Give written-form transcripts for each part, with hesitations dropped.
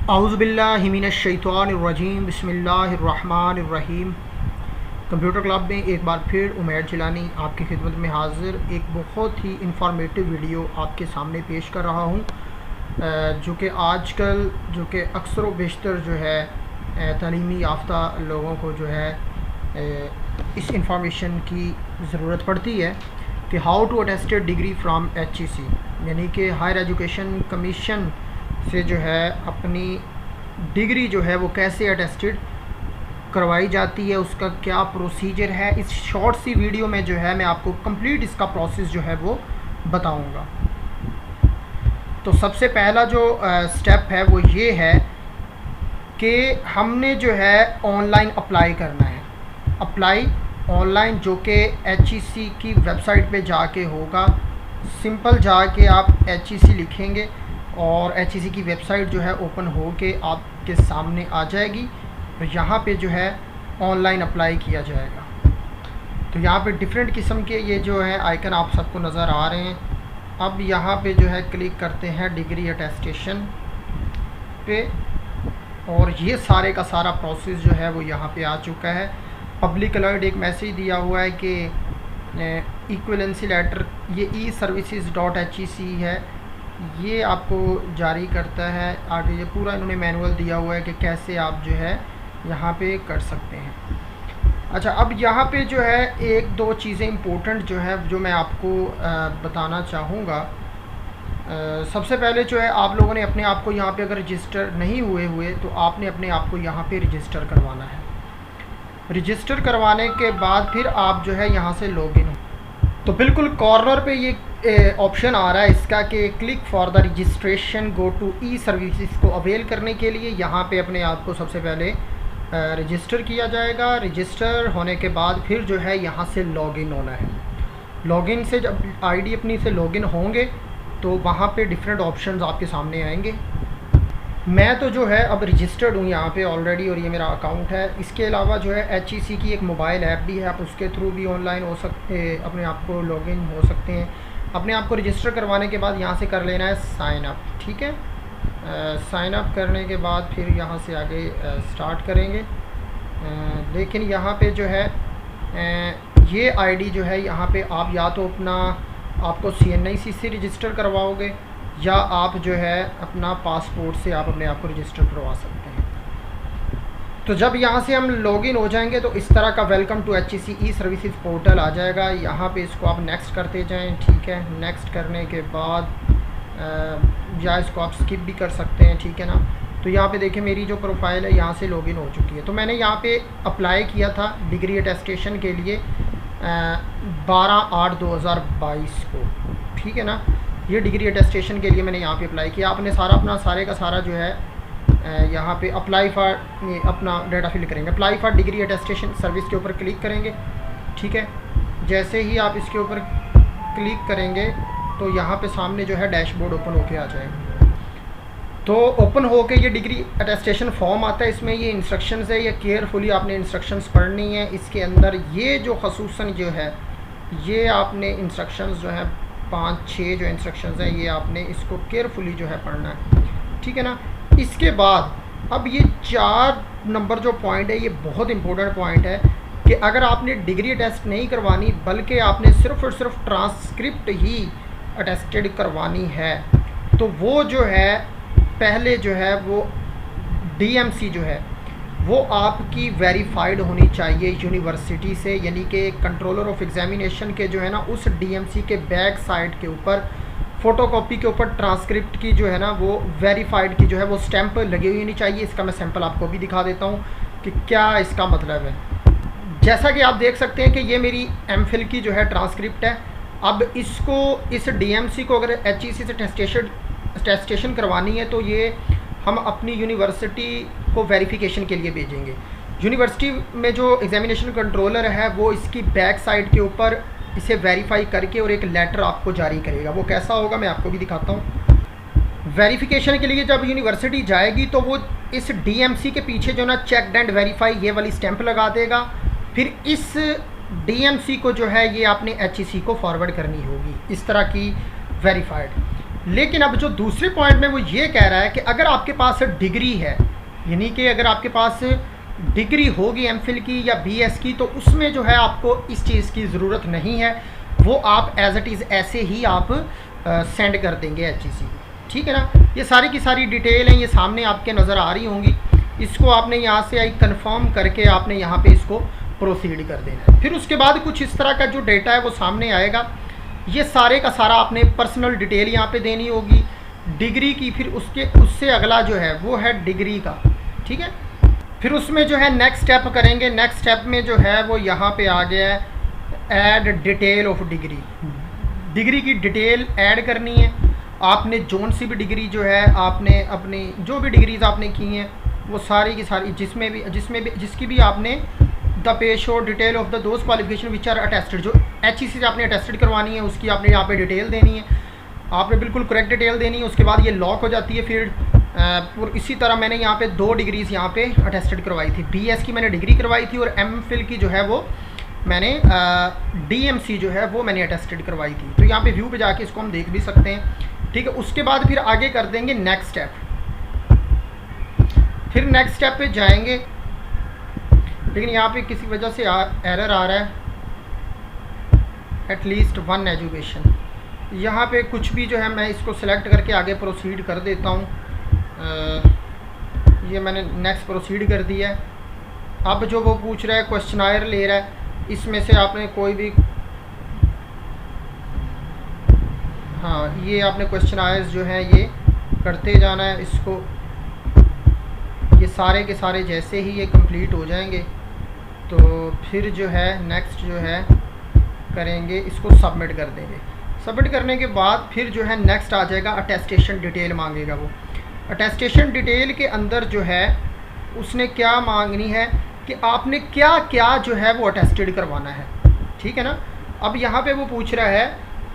औज़ुबिल्लाहिमिनश्शैतानिर्रजीम बिस्मिल्लाहिर्रहमानिर्रहीम। Computer club में एक बार फिर उमैर जिलानी आपकी खिदमत में हाज़िर एक बहुत ही इंफॉर्मेटिव वीडियो आपके सामने पेश कर रहा हूँ, जो कि आजकल अक्सर व बेशतर जो है तालीमी याफ्ता लोगों को जो है इस इंफॉर्मेशन की ज़रूरत पड़ती है कि how to attested degree from HEC, यानी कि हायर एजुकेशन कमीशन से जो है अपनी डिग्री जो है वो कैसे अटेस्टेड करवाई जाती है, उसका क्या प्रोसीजर है। इस शॉर्ट सी वीडियो में जो है मैं आपको कंप्लीट इसका प्रोसेस जो है वो बताऊंगा। तो सबसे पहला जो स्टेप है वो ये है कि हमने जो है ऑनलाइन अप्लाई करना है। अप्लाई ऑनलाइन जो कि HEC की वेबसाइट पे जाके होगा। सिंपल जाके आप HEC लिखेंगे और HEC की वेबसाइट जो है ओपन हो के आपके सामने आ जाएगी और यहाँ पे जो है ऑनलाइन अप्लाई किया जाएगा। तो यहाँ पे डिफरेंट किस्म के ये जो है आइकन आप सबको नज़र आ रहे हैं। अब यहाँ पे जो है क्लिक करते हैं डिग्री अटेस्टेशन पे और ये सारे का सारा प्रोसेस जो है वो यहाँ पे आ चुका है। पब्लिक अलर्ट एक मैसेज दिया हुआ है कि इक्विवेलेंसी लेटर ये e-services.HEC है, ये आपको जारी करता है। आगे ये पूरा इन्होंने मैनुअल दिया हुआ है कि कैसे आप जो है यहाँ पे कर सकते हैं। अच्छा, अब यहाँ पे जो है एक दो चीज़ें इम्पोर्टेंट जो है जो मैं आपको बताना चाहूँगा। सबसे पहले जो है आप लोगों ने अपने आप को यहाँ पे अगर रजिस्टर नहीं हुए तो आपने अपने आप को यहाँ पे रजिस्टर करवाना है। रजिस्टर करवाने के बाद फिर आप जो है यहाँ से लॉगिन। तो बिल्कुल कॉर्नर पे ये ऑप्शन आ रहा है इसका कि click for the registration go to e services को अवेल करने के लिए यहाँ पे अपने आप को सबसे पहले रजिस्टर किया जाएगा। रजिस्टर होने के बाद फिर जो है यहाँ से लॉगिन होना है। लॉगिन से जब आईडी अपनी से लॉगिन होंगे तो वहाँ पे डिफरेंट ऑप्शंस आपके सामने आएंगे। मैं तो जो है अब रजिस्टर्ड हूँ यहाँ पे ऑलरेडी और ये मेरा अकाउंट है। इसके अलावा जो है HEC की एक मोबाइल ऐप भी है, आप उसके थ्रू भी ऑनलाइन हो सकते अपने आप को लॉगिन हो सकते हैं। अपने आप को रजिस्टर करवाने के बाद यहाँ से कर लेना है साइन अप। ठीक है, साइन अप करने के बाद फिर यहाँ से आगे स्टार्ट करेंगे। लेकिन यहाँ पे जो है ये आईडी जो है यहाँ पे आप या तो आपको CNIC से रजिस्टर करवाओगे या आप जो है अपना पासपोर्ट से आप अपने आप को रजिस्टर करवा सकते हैं। तो जब यहाँ से हम लॉगिन हो जाएंगे तो इस तरह का वेलकम टू HEC e-सर्विसेज पोर्टल आ जाएगा। यहाँ पे इसको आप नेक्स्ट करते जाएं। ठीक है, नेक्स्ट करने के बाद या इसको आप स्किप भी कर सकते हैं। ठीक है ना। तो यहाँ पे देखें मेरी जो प्रोफाइल है यहाँ से लॉगिन हो चुकी है। तो मैंने यहाँ पे अप्लाई किया था डिग्री अटेस्टेशन के लिए 12/8/2022 को। ठीक है ना, ये डिग्री अटेस्टेशन के लिए मैंने यहाँ पे अप्लाई किया। आपने सारे का सारा जो है यहाँ पे अप्लाई फॉर अपना डाटा फिल करेंगे। Apply for degree attestation service के ऊपर क्लिक करेंगे। ठीक है, जैसे ही आप इसके ऊपर क्लिक करेंगे तो यहाँ पे सामने जो है डैशबोर्ड ओपन होके आ जाएगा। तो ओपन होके ये डिग्री अटेस्टेशन फॉर्म आता है, इसमें ये इंस्ट्रक्शंस है, ये केयरफुली आपने इंस्ट्रक्शंस पढ़नी है। इसके अंदर ये जो खसूसन जो है ये आपने इंस्ट्रक्शंस जो है 5-6 जो इंस्ट्रक्शंस हैं ये आपने इसको केयरफुली जो है पढ़ना है। ठीक है ना। इसके बाद अब ये 4 नंबर जो पॉइंट है ये बहुत इंपॉर्टेंट पॉइंट है कि अगर आपने डिग्री अटेस्ट नहीं करवानी बल्कि आपने सिर्फ और सिर्फ ट्रांसक्रिप्ट ही अटेस्टेड करवानी है तो वो जो है पहले जो है वो DMC जो है वो आपकी वेरीफाइड होनी चाहिए यूनिवर्सिटी से, यानी कि कंट्रोलर ऑफ एग्जामिनेशन के जो है ना उस DMC के बैक साइड के ऊपर फ़ोटोकॉपी के ऊपर ट्रांसक्रिप्ट की जो है ना वो वेरीफाइड की जो है वो स्टैंप लगी हुई होनी चाहिए। इसका मैं सैंपल आपको भी दिखा देता हूँ कि क्या इसका मतलब है। जैसा कि आप देख सकते हैं कि ये मेरी MPhil की जो है ट्रांसक्रिप्ट है। अब इसको इस DMC को अगर HEC से अटेस्टेशन करवानी है तो ये हम अपनी यूनिवर्सिटी को वेरिफिकेशन के लिए भेजेंगे। यूनिवर्सिटी में जो एग्जामिनेशन कंट्रोलर है वो इसकी बैक साइड के ऊपर इसे वेरीफाई करके और एक लेटर आपको जारी करेगा। वो कैसा होगा मैं आपको भी दिखाता हूँ। वेरिफिकेशन के लिए जब यूनिवर्सिटी जाएगी तो वो इस DMC के पीछे जो ना चेक एंड वेरीफाई ये वाली स्टैंप लगा देगा। फिर इस DMC को जो है ये आपने HEC को फॉरवर्ड करनी होगी इस तरह की वेरीफाइड। लेकिन अब जो दूसरे पॉइंट में वो ये कह रहा है कि अगर आपके पास डिग्री है, यानी कि अगर आपके पास डिग्री होगी एमफिल की या बीएस की, तो उसमें जो है आपको इस चीज़ की ज़रूरत नहीं है, वो आप एज इट इज़ ऐसे ही आप सेंड कर देंगे एचईसी को, ठीक है ना। ये सारी की सारी डिटेल हैं, ये सामने आपके नज़र आ रही होंगी। इसको आपने यहाँ से आई कंफर्म करके आपने यहाँ पे इसको प्रोसीड कर देना है। फिर उसके बाद कुछ इस तरह का जो डेटा है वो सामने आएगा। ये सारे का सारा आपने पर्सनल डिटेल यहाँ पे देनी होगी डिग्री की। फिर उससे अगला जो है वो है डिग्री का, ठीक है। फिर उसमें जो है नेक्स्ट स्टेप करेंगे। नेक्स्ट स्टेप में जो है वो यहाँ पे आ गया है add detail of degree. Degree की डिटेल ऐड करनी है आपने। जोन सी भी डिग्री जो है आपने अपनी जो भी डिग्रीज आपने की हैं वो सारी की सारी जिसकी भी आपने द पे show detail of the those qualification which are attested, जो एचईसी से आपने अटेस्टेड करवानी है उसकी आपने यहाँ पे डिटेल देनी है। आपने बिल्कुल करेक्ट डिटेल देनी है। उसके बाद ये लॉक हो जाती है फील्ड। और इसी तरह मैंने यहाँ पे 2 डिग्रीज यहाँ पे अटेस्टेड करवाई थी। बीएस की मैंने डिग्री करवाई थी और एमफिल की जो है वो मैंने डीएमसी जो है वो मैंने अटेस्टेड करवाई थी। तो यहाँ पे व्यू पे जाके इसको हम देख भी सकते हैं, ठीक है। उसके बाद फिर आगे कर देंगे नेक्स्ट स्टेप। फिर नेक्स्ट स्टेप पे जाएंगे, लेकिन यहाँ पे किसी वजह से एरर आ रहा है, एटलीस्ट 1 एजुकेशन। यहाँ पे कुछ भी जो है मैं इसको सिलेक्ट करके आगे प्रोसीड कर देता हूँ। ये मैंने नेक्स्ट प्रोसीड कर दिया है। अब जो वो पूछ रहा है क्वेश्चनायर ले रहा है, इसमें से आपने कोई भी, हाँ ये आपने क्वेश्चनायर्स जो है ये करते जाना है। इसको ये सारे के सारे जैसे ही ये कंप्लीट हो जाएंगे तो फिर जो है नेक्स्ट जो है करेंगे, इसको सबमिट कर देंगे। सबमिट करने के बाद फिर जो है नेक्स्ट आ जाएगा अटेस्टेशन डिटेल मांगेगा वो। अटेस्टेशन डिटेल के अंदर जो है उसने क्या मांगनी है कि आपने क्या क्या जो है वो अटेस्टेड करवाना है, ठीक है ना। अब यहाँ पे वो पूछ रहा है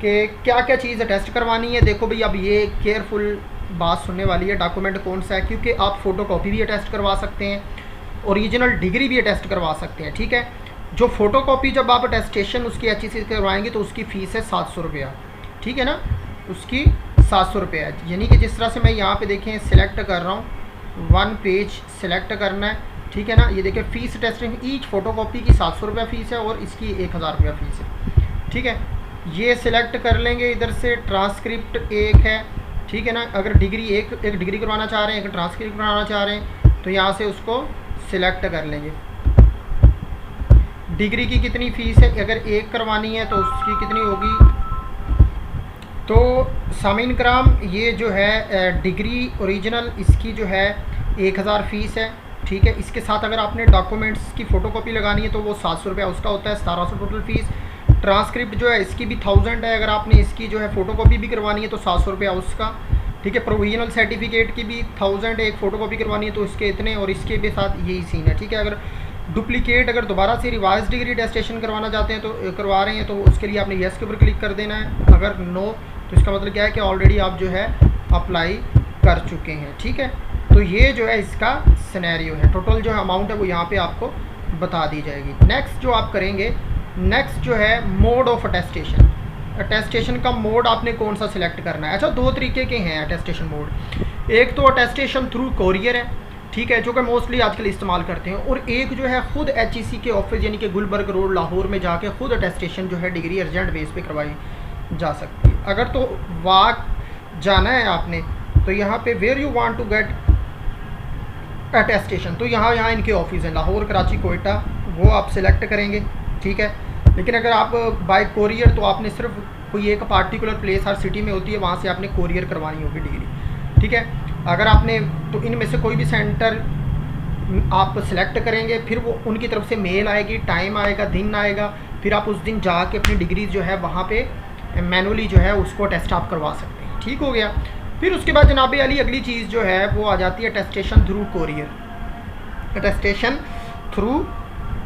कि क्या क्या चीज़ अटेस्ट करवानी है। देखो भाई अब ये केयरफुल बात सुनने वाली है। डॉक्यूमेंट कौन सा है, क्योंकि आप फ़ोटोकॉपी भी अटेस्ट करवा सकते हैं, ओरिजिनल डिग्री भी अटेस्ट करवा सकते हैं, ठीक है। जो फ़ोटोकॉपी जब आप अटेस्टेशन उसकी एचईसी से करवाएंगे तो उसकी फ़ीस है 700 रुपया, ठीक है ना। उसकी 700 रुपये है। यानी कि जिस तरह से मैं यहाँ पे देखें सिलेक्ट कर रहा हूँ, 1 पेज सिलेक्ट करना है, ठीक है ना। ये देखिए फ़ीस टेस्टिंग ईच फ़ोटोकॉपी की 700 रुपया फ़ीस है और इसकी 1000 रुपया फ़ीस है, ठीक है। ये सिलेक्ट कर लेंगे। इधर से ट्रांसक्रिप्ट एक है, ठीक है ना। अगर डिग्री एक डिग्री करवाना चाह रहे हैं, एक ट्रांसक्रिप्ट करवाना चाह रहे हैं तो यहाँ से उसको सिलेक्ट कर लेंगे। डिग्री की कितनी फ़ीस है, अगर एक करवानी है तो उसकी कितनी होगी। तो सामीन कराम ये जो है डिग्री ओरिजिनल इसकी जो है 1000 फ़ीस है, ठीक है। इसके साथ अगर आपने डॉक्यूमेंट्स की फ़ोटोकॉपी लगानी है तो वो 700 रुपया उसका होता है, 1700 टोटल फ़ीस। ट्रांसक्रिप्ट जो है इसकी भी 1000 है। अगर आपने इसकी जो है फ़ोटोकॉपी भी करवानी है तो 700 रुपया उसका, ठीक है। प्रोविजनल सर्टिफिकेट की भी 1000 है, एक फ़ोटोकॉपी करवानी है तो इसके इतने, और इसके भी साथ यही सीन है, ठीक है। अगर डुप्लीकेट अगर दोबारा से रिवाइज डिग्री अटेस्टेशन करवाना चाहते हैं तो करवा रहे हैं तो उसके लिए आपने येस के ऊपर क्लिक कर देना है। अगर नो तो इसका मतलब क्या है कि ऑलरेडी आप जो है अप्लाई कर चुके हैं, ठीक है। तो ये जो है इसका सिनेरियो है। टोटल जो अमाउंट है वो यहाँ पे आपको बता दी जाएगी। नेक्स्ट जो आप करेंगे, नेक्स्ट जो है मोड ऑफ अटेस्टेशन। अटेस्टेशन का मोड आपने कौन सा सिलेक्ट करना है। अच्छा 2 तरीके के हैं अटेस्टेशन मोड। एक तो अटेस्टेशन थ्रू कोरियर है, ठीक है, जो कि मोस्टली आजकल इस्तेमाल करते हैं। और एक जो है ख़ुद एचईसी के ऑफिस यानी कि गुलबर्ग रोड लाहौर में जाके ख़ुद अटेस्टेशन जो है डिग्री अर्जेंट बेस पे करवाई जा सकती है। अगर तो वाक जाना है आपने तो यहाँ पे where you want to get attestation, तो यहाँ इनके ऑफिस हैं लाहौर, कराची, कोयटा, वो आप सिलेक्ट करेंगे, ठीक है। लेकिन अगर आप बाय कोरियर तो आपने सिर्फ कोई एक पार्टिकुलर प्लेस हर सिटी में होती है, वहाँ से आपने कोरियर करवानी होगी डिग्री, ठीक है। अगर आपने तो इनमें से कोई भी सेंटर आप सिलेक्ट करेंगे, फिर वो उनकी तरफ से मेल आएगी, टाइम आएगा, दिन आएगा, फिर आप उस दिन जाके अपनी डिग्री जो है वहाँ पे मैनुअली जो है उसको टेस्ट आप करवा सकते हैं, ठीक हो गया। फिर उसके बाद जनाब अली अगली चीज़ जो है वो आ जाती है attestation through courier. Attestation through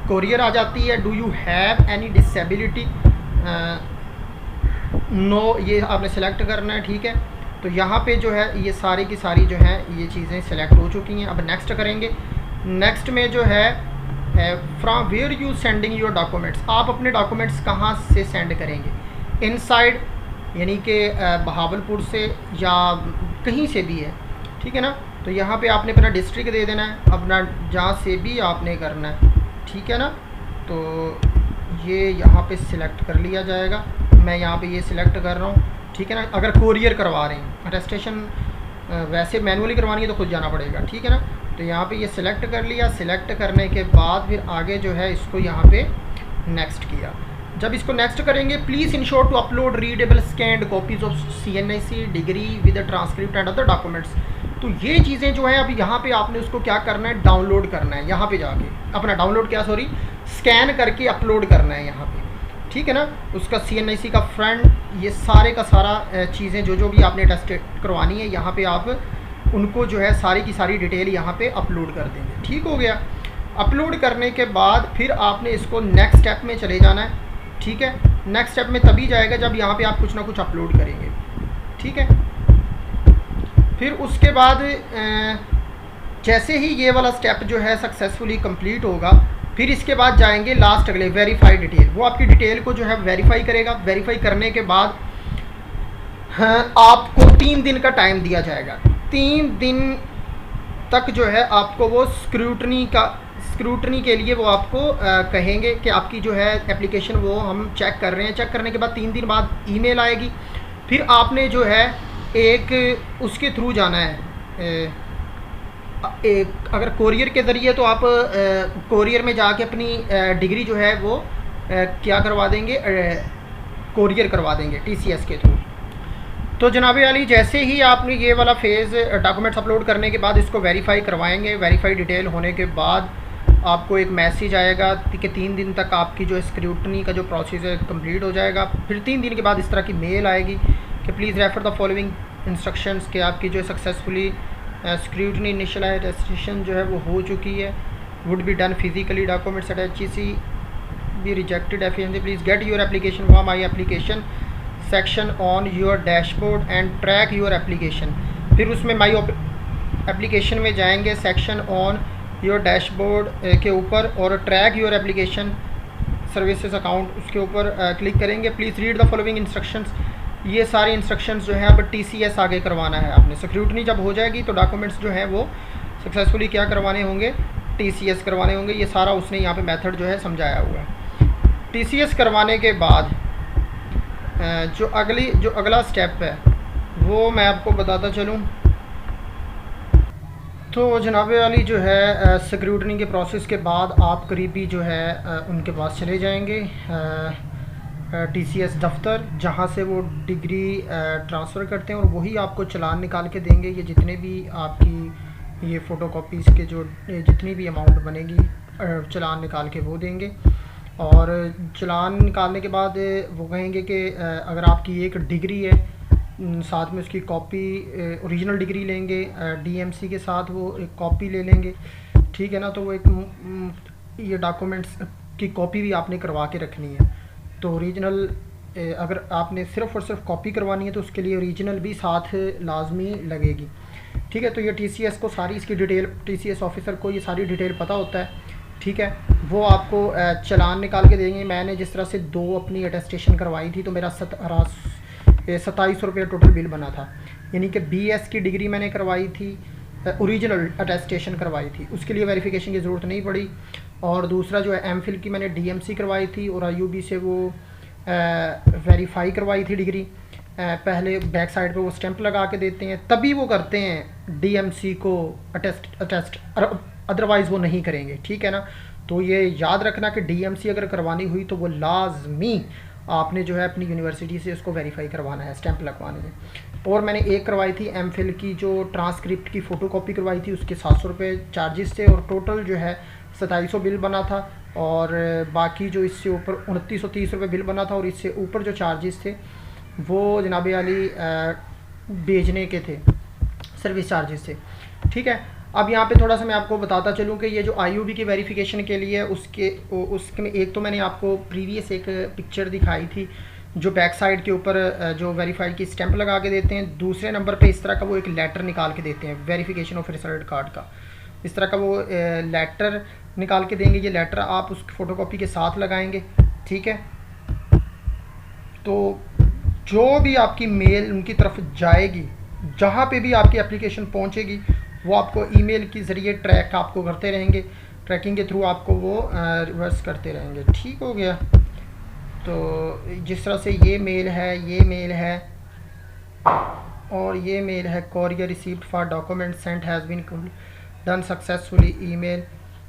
courier आ जाती है। Do you have any disability, no, ये आपने सेलेक्ट करना है, ठीक है। तो यहाँ पे जो है ये सारी की सारी जो है ये चीज़ें सेलेक्ट हो चुकी हैं। अब नेक्स्ट करेंगे। नेक्स्ट में जो है from where you sending your documents, आप अपने डॉक्यूमेंट्स कहाँ से सेंड करेंगे। इनसाइड यानी कि बहावलपुर से या कहीं से भी है, ठीक है ना। तो यहाँ पे आपने अपना डिस्ट्रिक्ट दे देना है, अपना जहाँ से भी आपने करना है, ठीक है ना। तो ये यहाँ पे सिलेक्ट कर लिया जाएगा, मैं यहाँ पे ये सिलेक्ट कर रहा हूँ, ठीक है ना। अगर कोरियर करवा रहे हैं, अटेस्टेशन वैसे मैनुअली करवानी है तो खुद जाना पड़ेगा, ठीक है ना। तो यहाँ पे ये सिलेक्ट कर लिया, सिलेक्ट करने के बाद फिर आगे जो है इसको यहाँ पे नेक्स्ट किया। जब इसको नेक्स्ट करेंगे, please ensure to upload readable scanned copies of CNIC degree with transcript and other documents. तो ये चीज़ें जो है अब यहाँ पे आपने उसको क्या करना है, डाउनलोड करना है। यहाँ पे जाके अपना डाउनलोड क्या सॉरी स्कैन करके अपलोड करना है यहाँ पे, ठीक है ना। उसका CNIC का फ्रंट, ये सारे का सारा चीज़ें जो भी आपने टेस्ट करवानी है, यहाँ पे आप उनको जो है सारी की सारी डिटेल यहाँ पे अपलोड कर देंगे, ठीक हो गया। अपलोड करने के बाद फिर आपने इसको नेक्स्ट स्टेप में चले जाना है, ठीक है। नेक्स्ट स्टेप में तभी जाएगा जब यहाँ पे आप कुछ ना कुछ अपलोड करेंगे, ठीक है। फिर उसके बाद जैसे ही ये वाला स्टेप जो है सक्सेसफुली कंप्लीट होगा, फिर इसके बाद जाएंगे लास्ट अगले वेरीफाई डिटेल। वो आपकी डिटेल को जो है वेरीफाई करेगा। वेरीफाई करने के बाद आपको 3 दिन का टाइम दिया जाएगा। 3 दिन तक जो है आपको वो स्क्रूटनी के लिए वो आपको कहेंगे कि आपकी जो है एप्लीकेशन वो हम चेक कर रहे हैं। चेक करने के बाद 3 दिन बाद ईमेल आएगी। फिर आपने जो है एक उसके थ्रू जाना है, एक अगर कोरियर के ज़रिए तो आप कोरियर में जाके अपनी डिग्री जो है वो क्या करवा देंगे, कोरियर करवा देंगे TCS के थ्रू। तो जनाब अली, जैसे ही आपने ये वाला फेज़ डॉक्यूमेंट्स अपलोड करने के बाद इसको वेरीफाई करवाएंगे, वेरीफाई डिटेल होने के बाद आपको एक मैसेज आएगा कि 3 दिन तक आपकी जो स्क्रूटनी का जो प्रोसेस है कंप्लीट हो जाएगा। फिर 3 दिन के बाद इस तरह की मेल आएगी कि please refer the following instructions, कि आपकी जो सक्सेसफुली स्क्रूटनी इनिशियलाइजेशन जो है वो हो चुकी है। Would be done physically, documents eight HEC be rejected efficiently, please get your application from my application section on your dashboard and track your application. फिर उसमें माई एप्लीकेशन में जाएंगे, सेक्शन ऑन योर डैशबोर्ड के ऊपर और track your application services account उसके ऊपर click करेंगे। Please read the following instructions. ये सारे इंस्ट्रक्शंस जो है अब TCS आगे करवाना है आपने। स्क्रूटनी जब हो जाएगी तो डॉक्यूमेंट्स जो है वो सक्सेसफुली क्या करवाने होंगे, TCS करवाने होंगे। ये सारा उसने यहाँ पे मेथड जो है समझाया हुआ है। TCS करवाने के बाद जो अगला स्टेप है वो मैं आपको बताता चलूँ। तो जनाब अली जो है स्क्रूटनी के प्रोसेस के बाद आप करीबी जो है उनके पास चले जाएंगे, TCS दफ्तर, जहाँ से वो डिग्री ट्रांसफ़र करते हैं, और वही आपको चालान निकाल के देंगे। ये जितने भी आपकी ये फ़ोटोकॉपीज़ के जो जितनी भी अमाउंट बनेगी चालान निकाल के वो देंगे। और चालान निकालने के बाद वो कहेंगे कि अगर आपकी एक डिग्री है, साथ में उसकी कॉपी ओरिजिनल डिग्री लेंगे, DMC के साथ वो एक कॉपी ले लेंगे, ठीक है ना। तो वो एक ये डॉक्यूमेंट्स की कॉपी भी आपने करवा के रखनी है। तो ओरिजिनल अगर आपने सिर्फ़ और सिर्फ कॉपी करवानी है तो उसके लिए ओरिजिनल भी साथ लाजमी लगेगी, ठीक है। तो ये TCS को सारी इसकी डिटेल, TCS ऑफिसर को ये सारी डिटेल पता होता है, ठीक है। वो आपको चालान निकाल के देंगे। मैंने जिस तरह से 2 अपनी अटेस्टेशन करवाई थी तो मेरा 2700 रुपये टोटल बिल बना था। यानी कि BS की डिग्री मैंने करवाई थी, ओरिजिनल अटेस्टेशन करवाई थी, उसके लिए वेरिफिकेशन की ज़रूरत नहीं पड़ी। और दूसरा जो है MPhil की मैंने DMC करवाई थी और IUB से वो वेरीफाई करवाई थी डिग्री। पहले बैक साइड पे वो स्टैंप लगा के देते हैं, तभी वो करते हैं DMC को अटेस्ट, अदरवाइज़ वो नहीं करेंगे, ठीक है ना। तो ये याद रखना कि DMC अगर करवानी हुई तो वो लाजमी आपने जो है अपनी यूनिवर्सिटी से उसको वेरीफाई करवाना है, स्टैंप लगवानी है। और मैंने एक करवाई थी MPhil की, जो ट्रांसक्रिप्ट की फ़ोटोकॉपी करवाई थी, उसके 700 रुपये चार्जेस थे और टोटल जो है 2700 बिल बना था। और बाकी जो इससे ऊपर 2930 रुपये बिल बना था और इससे ऊपर जो चार्जेस थे वो जनाब अली भेजने के थे, सर्विस चार्जेस थे, ठीक है। अब यहाँ पे थोड़ा सा मैं आपको बताता चलूँ कि ये जो IUB की वेरिफिकेशन के लिए उसके में एक तो मैंने आपको प्रीवियस एक पिक्चर दिखाई थी जो बैक साइड के ऊपर जो वेरीफाइड की स्टैंप लगा के देते हैं। दूसरे नंबर पे इस तरह का वो एक लेटर निकाल के देते हैं वेरिफिकेशन ऑफ रिजल्ट कार्ड का, इस तरह का वो लेटर निकाल के देंगे। ये लेटर आप उस फोटोकॉपी के साथ लगाएंगे, ठीक है। तो जो भी आपकी मेल उनकी तरफ जाएगी, जहाँ पे भी आपकी एप्लीकेशन पहुँचेगी, वो आपको ईमेल के ज़रिए ट्रैक आपको करते रहेंगे, ट्रैकिंग के थ्रू आपको वो रिवर्स करते रहेंगे। ठीक हो गया। तो जिस तरह से ये मेल है और ये मेल है, courier received for document sent has been done successfully email.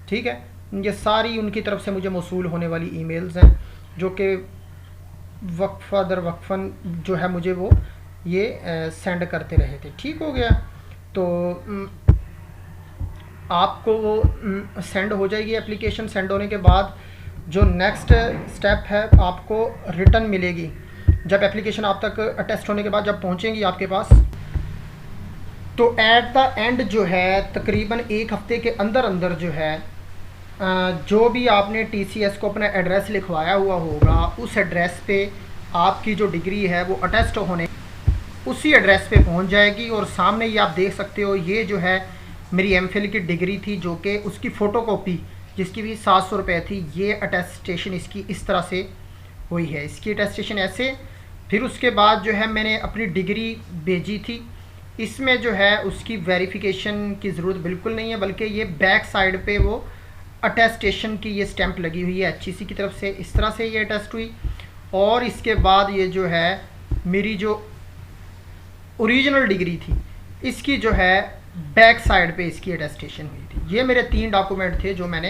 ठीक है, ये सारी उनकी तरफ से मुझे मौसूल होने वाली ईमेल्स हैं, जो कि वक्फा दर वक्फन जो है मुझे वो ये सेंड करते रहे थे। ठीक हो गया। तो आपको वो सेंड हो जाएगी एप्लीकेशन। सेंड होने के बाद जो नेक्स्ट स्टेप है, आपको रिटर्न मिलेगी। जब एप्लीकेशन आप तक अटेस्ट होने के बाद जब पहुंचेंगी आपके पास, तो एट द एंड जो है तकरीबन एक हफ्ते के अंदर अंदर जो है जो भी आपने टीसीएस को अपना एड्रेस लिखवाया हुआ होगा, उस एड्रेस पे आपकी जो डिग्री है वो अटेस्ट होने उसी एड्रेस पे पहुंच जाएगी। और सामने ये आप देख सकते हो, ये जो है मेरी एमफिल की डिग्री थी, जो कि उसकी फ़ोटोकॉपी जिसकी भी 700 रुपये थी। ये अटेस्टेशन इसकी इस तरह से हुई है, इसकी अटेस्टेशन ऐसे। फिर उसके बाद जो है मैंने अपनी डिग्री भेजी थी। इसमें जो है उसकी वेरिफिकेशन की ज़रूरत बिल्कुल नहीं है, बल्कि ये बैक साइड पे वो अटेस्टेशन की ये स्टैंप लगी हुई है एचईसी की तरफ से। इस तरह से ये अटेस्ट हुई। और इसके बाद ये जो है मेरी जो ओरिजिनल डिग्री थी, इसकी जो है बैक साइड पे इसकी अटेस्टेशन हुई थी। ये मेरे 3 डॉक्यूमेंट थे जो मैंने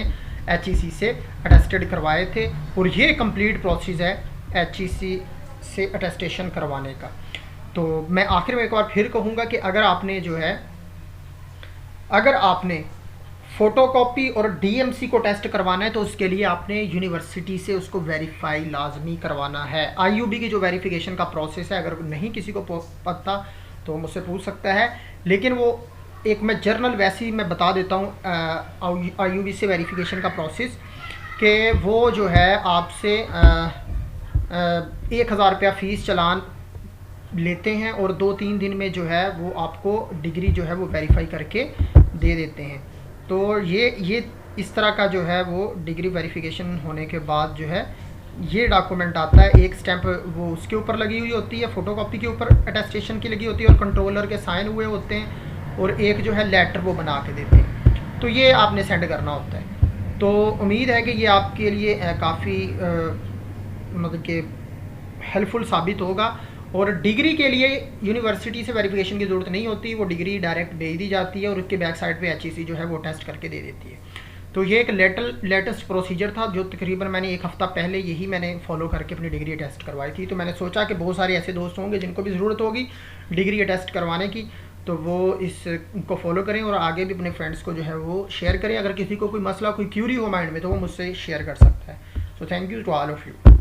एचईसी से अटेस्टेड करवाए थे, और ये कंप्लीट प्रोसेस है एचईसी से अटेस्टेशन करवाने का। तो मैं आखिर में एक बार फिर कहूँगा कि अगर आपने फ़ोटोकॉपी और डीएमसी को टेस्ट करवाना है, तो उसके लिए आपने यूनिवर्सिटी से उसको वेरीफाई लाजमी करवाना है। आईयूबी की जो वेरिफिकेशन का प्रोसेस है, अगर नहीं किसी को पता तो मुझसे पूछ सकता है। लेकिन वो एक मैं जर्नल वैसे ही मैं बता देता हूँ आईयूबी से वेरिफिकेशन का प्रोसेस, कि वो जो है आपसे 1000 रुपया फ़ीस चालान लेते हैं, और 2-3 दिन में जो है वो आपको डिग्री जो है वो वेरीफाई करके दे देते हैं। तो ये इस तरह का जो है वो डिग्री वेरिफिकेशन होने के बाद जो है ये डॉक्यूमेंट आता है। एक स्टैंप वो उसके ऊपर लगी हुई होती है, फ़ोटोकॉपी के ऊपर अटेस्टेशन की लगी होती है, और कंट्रोलर के साइन हुए होते हैं, और एक जो है लेटर वो बना के देते हैं। तो ये आपने सेंड करना होता है। तो उम्मीद है कि ये आपके लिए काफ़ी मतलब कि हेल्पफुल साबित होगा। और डिग्री के लिए यूनिवर्सिटी से वेरिफिकेशन की ज़रूरत नहीं होती, वो डिग्री डायरेक्ट भेज दी जाती है, और उसके बैक साइड पे एचईसी जो है वो टेस्ट करके दे देती है। तो ये एक लेटेस्ट प्रोसीजर था, जो तकरीबन मैंने 1 हफ़्ता पहले यही मैंने फॉलो करके अपनी डिग्री टेस्ट करवाई थी। तो मैंने सोचा कि बहुत सारे ऐसे दोस्त होंगे जिनको भी ज़रूरत होगी डिग्री टेस्ट करवाने की, तो वो इसको फॉलो करें और आगे भी अपने फ्रेंड्स को जो है वो शेयर करें। अगर किसी को कोई मसला, कोई क्यूरी हो माइंड में, तो वो मुझसे शेयर कर सकता है। So thank you to all of you.